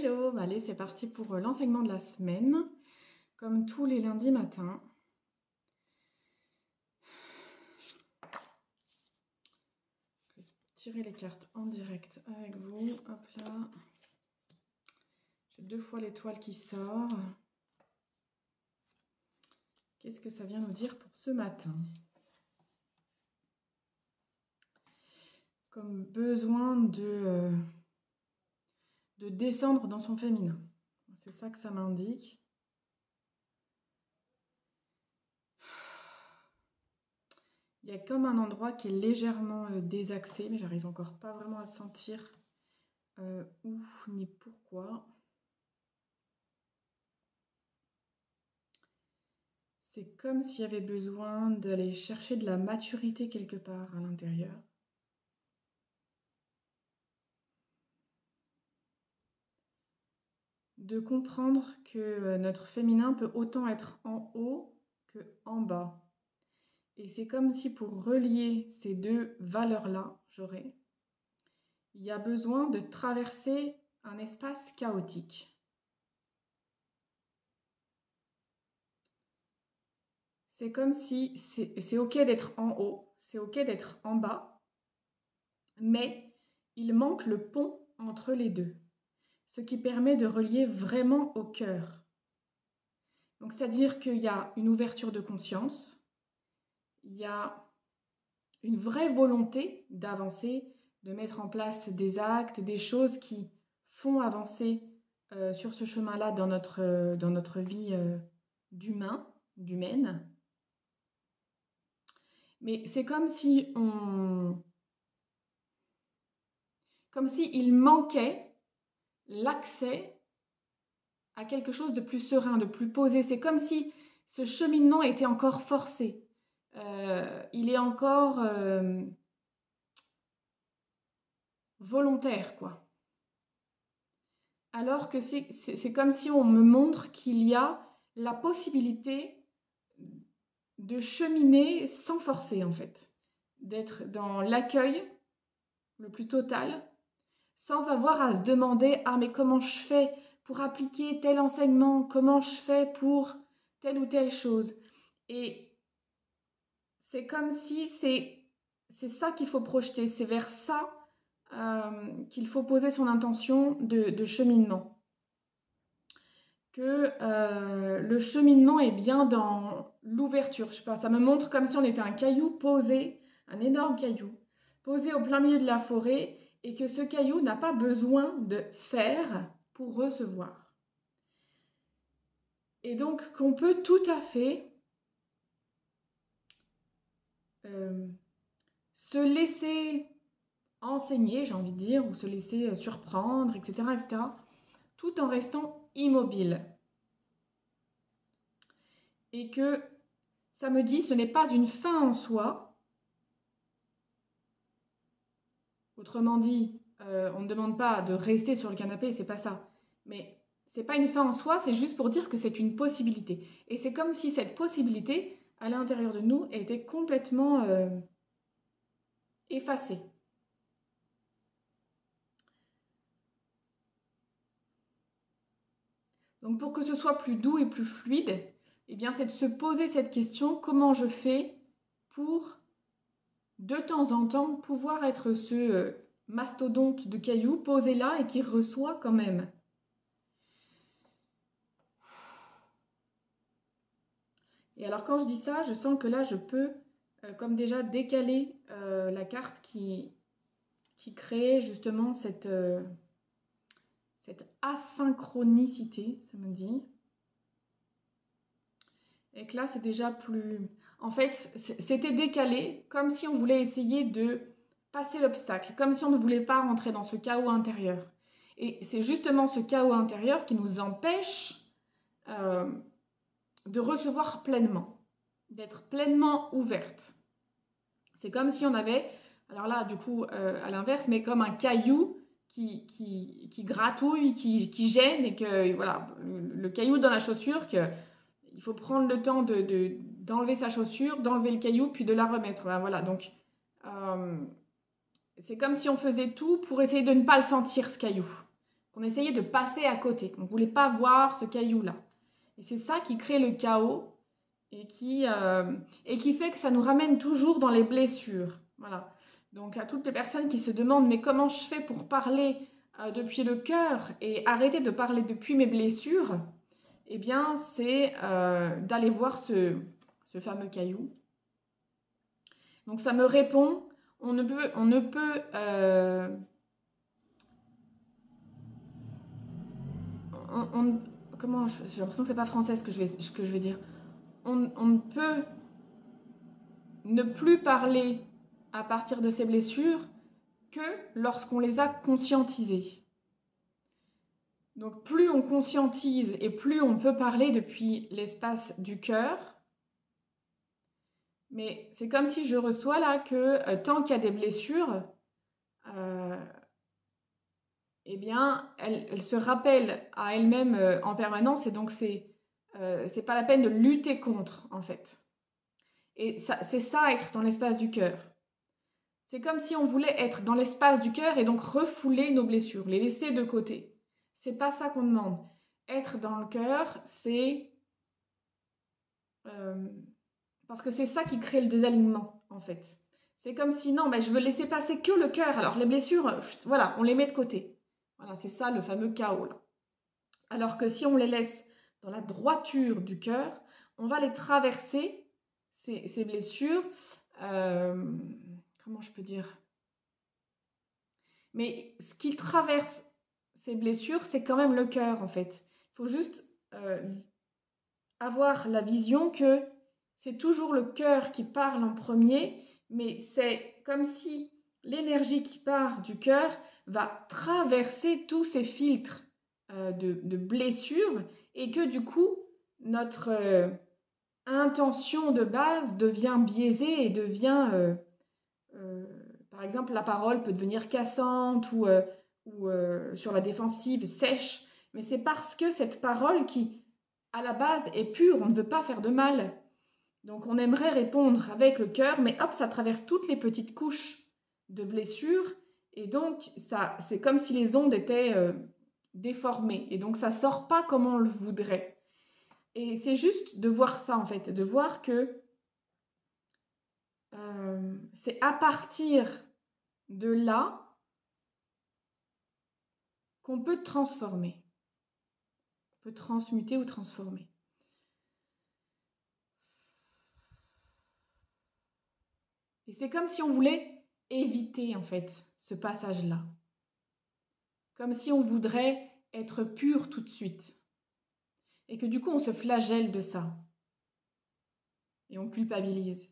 Hello, allez, c'est parti pour l'enseignement de la semaine, comme tous les lundis matins. Je vais tirer les cartes en direct avec vous. Hop là. J'ai 2 fois l'étoile qui sort. Qu'est-ce que ça vient nous dire pour ce matin? Comme besoin de descendre dans son féminin. C'est ça que ça m'indique. Il y a comme un endroit qui est légèrement désaxé, mais j'arrive encore pas vraiment à sentir où ni pourquoi. C'est comme s'il y avait besoin d'aller chercher de la maturité quelque part à l'intérieur. De comprendre que notre féminin peut autant être en haut que en bas. Et c'est comme si pour relier ces deux valeurs-là, il y a besoin de traverser un espace chaotique. C'est comme si c'est ok d'être en haut, c'est ok d'être en bas, mais il manque le pont entre les deux, ce qui permet de relier vraiment au cœur. Donc, c'est-à-dire qu'il y a une ouverture de conscience, il y a une vraie volonté d'avancer, de mettre en place des actes, des choses qui font avancer sur ce chemin-là dans notre vie d'humaine. Mais c'est comme si il manquait l'accès à quelque chose de plus serein, de plus posé. C'est comme si ce cheminement était encore forcé. Il est encore volontaire, quoi. Alors que c'est comme si on me montre qu'il y a la possibilité de cheminer sans forcer, en fait. D'être dans l'accueil le plus total, sans avoir à se demander « Ah, mais comment je fais pour appliquer tel enseignement? Comment je fais pour telle ou telle chose ?» Et c'est comme si c'est ça qu'il faut projeter, c'est vers ça qu'il faut poser son intention de cheminement. Que le cheminement est bien dans l'ouverture. Je sais pas, ça me montre comme si on était un caillou posé, un énorme caillou, posé au plein milieu de la forêt, et que ce caillou n'a pas besoin de faire pour recevoir. Et donc qu'on peut tout à fait se laisser enseigner, j'ai envie de dire, ou se laisser surprendre, etc., etc., tout en restant immobile. Et que ça me dit, ce n'est pas une fin en soi. Autrement dit, on ne demande pas de rester sur le canapé, c'est pas ça. Mais c'est pas une fin en soi, c'est juste pour dire que c'est une possibilité. Et c'est comme si cette possibilité, à l'intérieur de nous, était complètement effacée. Donc pour que ce soit plus doux et plus fluide, eh bien c'est de se poser cette question, comment je fais pour, de temps en temps, pouvoir être ce mastodonte de cailloux posé là et qui reçoit quand même. Et alors quand je dis ça, je sens que là je peux comme déjà décaler la carte qui crée justement cette asynchronicité, ça me dit. Et que là c'est déjà plus... En fait, c'était décalé comme si on voulait essayer de passer l'obstacle, comme si on ne voulait pas rentrer dans ce chaos intérieur. Et c'est justement ce chaos intérieur qui nous empêche de recevoir pleinement, d'être pleinement ouverte. C'est comme si on avait, alors là du coup à l'inverse, mais comme un caillou qui gratouille, qui gêne, et que voilà, le caillou dans la chaussure, il faut prendre le temps d'enlever sa chaussure, d'enlever le caillou, puis de la remettre. Ben voilà, donc c'est comme si on faisait tout pour essayer de ne pas le sentir, ce caillou. qu'on essayait de passer à côté, qu'on ne voulait pas voir ce caillou-là. Et c'est ça qui crée le chaos et qui fait que ça nous ramène toujours dans les blessures. Voilà. Donc à toutes les personnes qui se demandent mais comment je fais pour parler depuis le cœur et arrêter de parler depuis mes blessures, eh bien c'est d'aller voir ce fameux caillou. Donc ça me répond, comment, j'ai l'impression que c'est pas français ce que je vais dire. On ne peut ne plus parler à partir de ces blessures que lorsqu'on les a conscientisées. Donc plus on conscientise et plus on peut parler depuis l'espace du cœur. Mais c'est comme si je reçois là que tant qu'il y a des blessures, eh bien, elle se rappelle à elle-même en permanence et donc c'est pas la peine de lutter contre en fait. Et c'est ça être dans l'espace du cœur. C'est comme si on voulait être dans l'espace du cœur et donc refouler nos blessures, les laisser de côté. C'est pas ça qu'on demande. Être dans le cœur, c'est parce que c'est ça qui crée le désalignement en fait. C'est comme si non, je veux laisser passer que le cœur. Alors les blessures, voilà, on les met de côté. Voilà, c'est ça le fameux chaos là. Alors que si on les laisse dans la droiture du cœur, on va les traverser, ces blessures. Comment je peux dire? Mais ce qui traverse ces blessures, c'est quand même le cœur en fait. Il faut juste avoir la vision que c'est toujours le cœur qui parle en premier, mais c'est comme si l'énergie qui part du cœur va traverser tous ces filtres de blessures et que du coup, notre intention de base devient biaisée et devient, par exemple, la parole peut devenir cassante ou sur la défensive, sèche, mais c'est parce que cette parole qui, à la base, est pure, on ne veut pas faire de mal. Donc on aimerait répondre avec le cœur, mais hop, ça traverse toutes les petites couches de blessures, et donc c'est comme si les ondes étaient déformées, et donc ça sort pas comme on le voudrait. Et c'est juste de voir ça en fait, de voir que c'est à partir de là qu'on peut transformer, on peut transmuter ou transformer. Et c'est comme si on voulait éviter en fait ce passage-là. Comme si on voudrait être pur tout de suite. Et que du coup on se flagelle de ça. Et on culpabilise.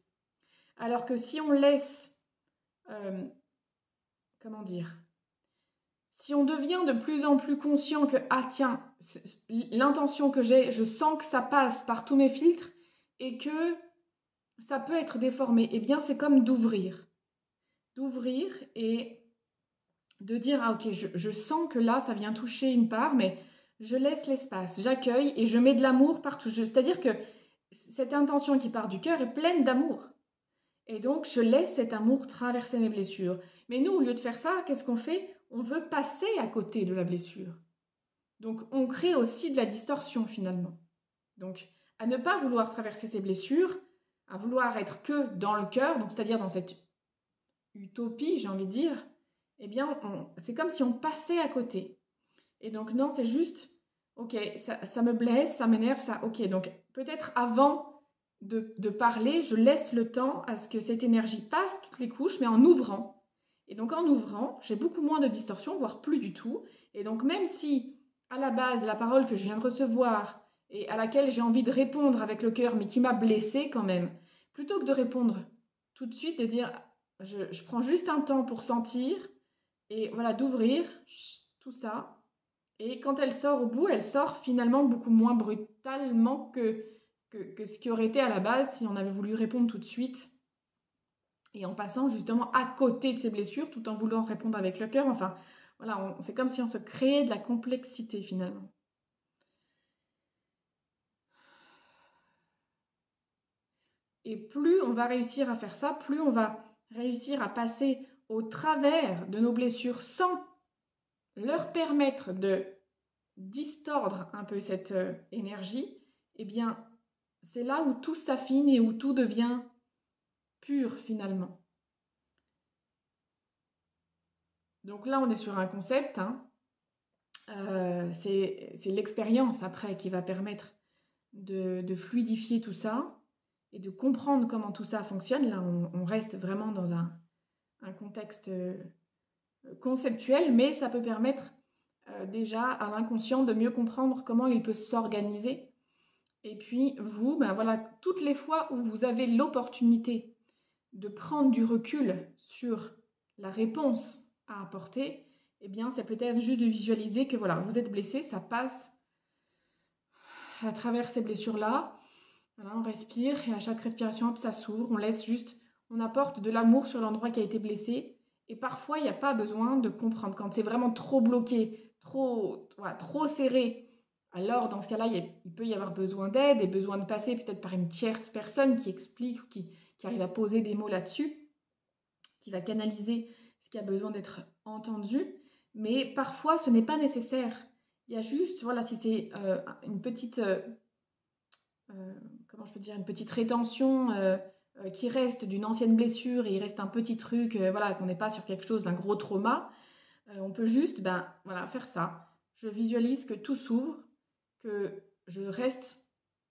Alors que si on laisse, comment dire, si on devient de plus en plus conscient que, ah tiens, l'intention que j'ai, je sens que ça passe par tous mes filtres et que ça peut être déformé, eh bien c'est comme d'ouvrir. D'ouvrir et de dire, ah ok, je sens que là, ça vient toucher une part, mais je laisse l'espace, j'accueille et je mets de l'amour partout. C'est-à-dire que cette intention qui part du cœur est pleine d'amour. Et donc, je laisse cet amour traverser mes blessures. Mais nous, au lieu de faire ça, qu'est-ce qu'on fait? On veut passer à côté de la blessure. Donc, on crée aussi de la distorsion finalement. Donc, à ne pas vouloir traverser ces blessures, à vouloir être que dans le cœur, donc c'est-à-dire dans cette utopie, j'ai envie de dire, eh bien, c'est comme si on passait à côté. Et donc, non, c'est juste, ok, ça me blesse, ça m'énerve, ça, ok. Donc, peut-être avant de parler, je laisse le temps à ce que cette énergie passe toutes les couches, mais en ouvrant. Et donc, en ouvrant, j'ai beaucoup moins de distorsion, voire plus du tout. Et donc, même si, à la base, la parole que je viens de recevoir et à laquelle j'ai envie de répondre avec le cœur, mais qui m'a blessée quand même, plutôt que de répondre tout de suite, de dire, je prends juste un temps pour sentir, et voilà, d'ouvrir tout ça. Et quand elle sort au bout, elle sort finalement beaucoup moins brutalement que ce qui aurait été à la base si on avait voulu répondre tout de suite. Et en passant justement à côté de ses blessures, tout en voulant répondre avec le cœur. Enfin, voilà, c'est comme si on se créait de la complexité finalement. Et plus on va réussir à faire ça, plus on va réussir à passer au travers de nos blessures sans leur permettre de distordre un peu cette énergie, eh bien, c'est là où tout s'affine et où tout devient pur finalement. Donc là, on est sur un concept, hein. C'est l'expérience après qui va permettre de fluidifier tout ça et de comprendre comment tout ça fonctionne. Là, on reste vraiment dans un contexte conceptuel, mais ça peut permettre déjà à l'inconscient de mieux comprendre comment il peut s'organiser. Et puis vous, ben voilà, toutes les fois où vous avez l'opportunité de prendre du recul sur la réponse à apporter, eh bien c'est peut-être juste de visualiser que voilà, vous êtes blessé, ça passe à travers ces blessures-là. Voilà, on respire et à chaque respiration, hop, ça s'ouvre, on laisse juste, on apporte de l'amour sur l'endroit qui a été blessé. Et parfois, il n'y a pas besoin de comprendre. Quand c'est vraiment trop bloqué, trop serré, alors dans ce cas-là, il peut y avoir besoin d'aide et besoin de passer peut-être par une tierce personne qui explique ou qui arrive à poser des mots là-dessus, qui va canaliser ce qui a besoin d'être entendu. Mais parfois, ce n'est pas nécessaire. Il y a juste, voilà, si c'est une petite... comment je peux dire, une petite rétention qui reste d'une ancienne blessure et il reste un petit truc, voilà, qu'on n'est pas sur quelque chose d'un gros trauma, on peut juste voilà, faire ça. Je visualise que tout s'ouvre, que je reste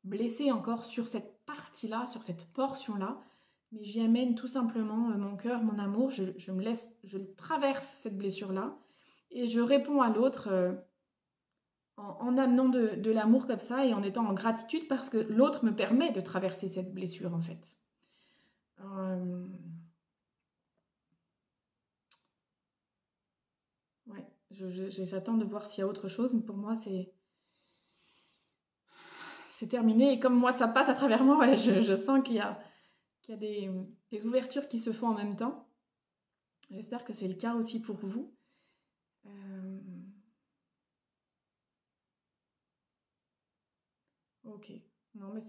blessée encore sur cette partie-là, sur cette portion-là, mais j'y amène tout simplement mon cœur, mon amour, je traverse cette blessure-là et je réponds à l'autre en amenant de l'amour comme ça et en étant en gratitude parce que l'autre me permet de traverser cette blessure en fait. Ouais, j'attends de voir s'il y a autre chose, mais pour moi c'est terminé et comme moi ça passe à travers moi, voilà, je sens qu'il y a des ouvertures qui se font en même temps. J'espère que c'est le cas aussi pour vous. Ok, non mais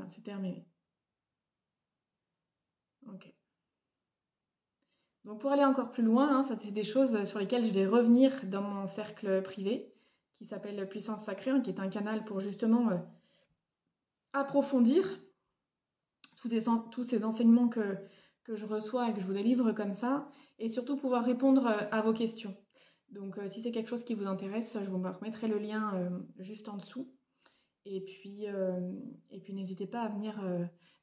c'est terminé. Ok. Donc pour aller encore plus loin, hein, ça c'est des choses sur lesquelles je vais revenir dans mon cercle privé qui s'appelle Puissance Sacrée, hein, qui est un canal pour justement approfondir tous ces enseignements que je reçois et que je vous délivre comme ça, et surtout pouvoir répondre à vos questions. Donc si c'est quelque chose qui vous intéresse, je vous remettrai le lien juste en dessous. Et puis n'hésitez pas à venir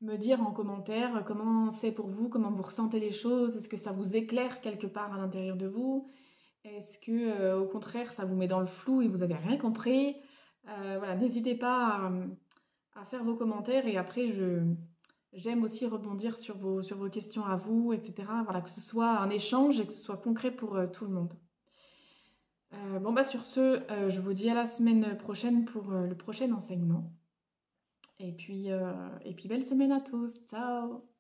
me dire en commentaire comment c'est pour vous, comment vous ressentez les choses, est-ce que ça vous éclaire quelque part à l'intérieur de vous, est-ce que au contraire ça vous met dans le flou et vous n'avez rien compris. Voilà, n'hésitez pas à faire vos commentaires et après j'aime aussi rebondir sur vos questions à vous, etc. Voilà, que ce soit un échange et que ce soit concret pour tout le monde. Bon bah sur ce, je vous dis à la semaine prochaine pour le prochain enseignement. Et puis belle semaine à tous. Ciao!